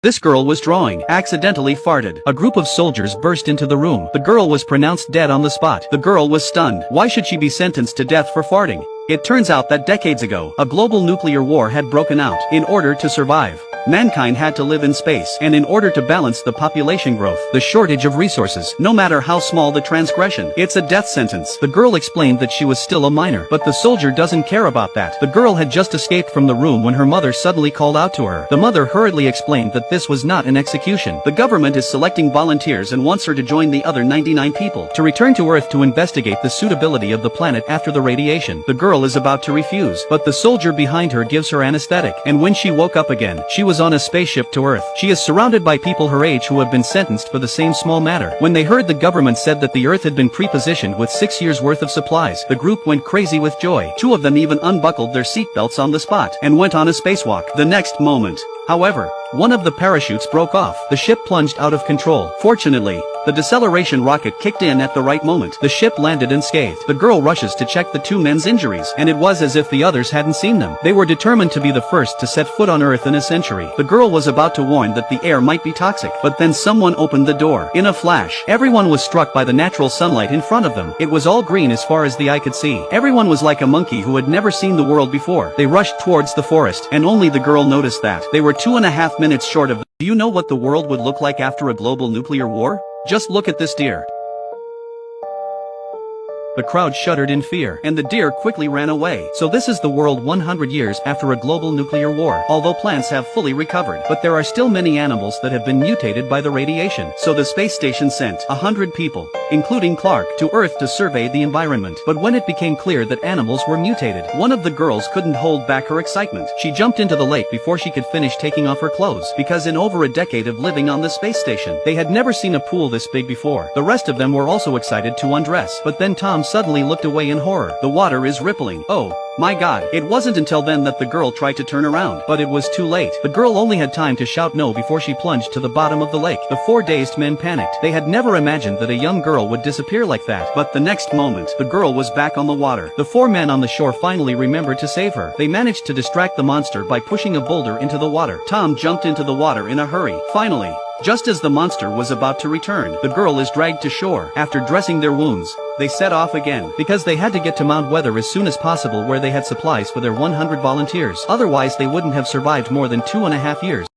This girl was drawing, accidentally farted. A group of soldiers burst into the room. The girl was pronounced dead on the spot. The girl was stunned. Why should she be sentenced to death for farting? It turns out that decades ago, a global nuclear war had broken out. In order to survive, mankind had to live in space, and in order to balance the population growth, the shortage of resources, no matter how small the transgression, it's a death sentence. The girl explained that she was still a minor, but the soldier doesn't care about that. The girl had just escaped from the room when her mother suddenly called out to her. The mother hurriedly explained that this was not an execution. The government is selecting volunteers and wants her to join the other 99 people to return to Earth to investigate the suitability of the planet after the radiation. The girl is about to refuse, but the soldier behind her gives her anesthetic, and when she woke up again, she was on a spaceship to Earth. She is surrounded by people her age who have been sentenced for the same small matter. When they heard the government said that the Earth had been pre-positioned with 6 years worth of supplies, the group went crazy with joy. 2 of them even unbuckled their seatbelts on the spot and went on a spacewalk. The next moment, however, one of the parachutes broke off. The ship plunged out of control. Fortunately, the deceleration rocket kicked in at the right moment. The ship landed unscathed. The girl rushes to check the 2 men's injuries, and it was as if the others hadn't seen them. They were determined to be the first to set foot on Earth in a century. The girl was about to warn that the air might be toxic, but then someone opened the door. In a flash, everyone was struck by the natural sunlight in front of them. It was all green as far as the eye could see. Everyone was like a monkey who had never seen the world before. They rushed towards the forest, and only the girl noticed that. They were 2.5 minutes short of. Do you know what the world would look like after a global nuclear war? Just look at this deer. The crowd shuddered in fear, and the deer quickly ran away. So this is the world 100 years after a global nuclear war. Although plants have fully recovered, but there are still many animals that have been mutated by the radiation. So the space station sent 100 people, including Clark, to Earth to survey the environment. But when it became clear that animals were mutated, one of the girls couldn't hold back her excitement. She jumped into the lake before she could finish taking off her clothes, because in over a decade of living on the space station, they had never seen a pool this big before. The rest of them were also excited to undress, but then Tom suddenly looked away in horror. The water is rippling. Oh my God. It wasn't until then that the girl tried to turn around, but it was too late. The girl only had time to shout no before she plunged to the bottom of the lake. The 4 dazed men panicked. They had never imagined that a young girl would disappear like that. But the next moment, the girl was back on the water. The 4 men on the shore finally remembered to save her. They managed to distract the monster by pushing a boulder into the water. Tom jumped into the water in a hurry. Finally, just as the monster was about to return, the girl is dragged to shore. After dressing their wounds, they set off again, because they had to get to Mount Weather as soon as possible, where they had supplies for their 100 volunteers. Otherwise they wouldn't have survived more than 2.5 years.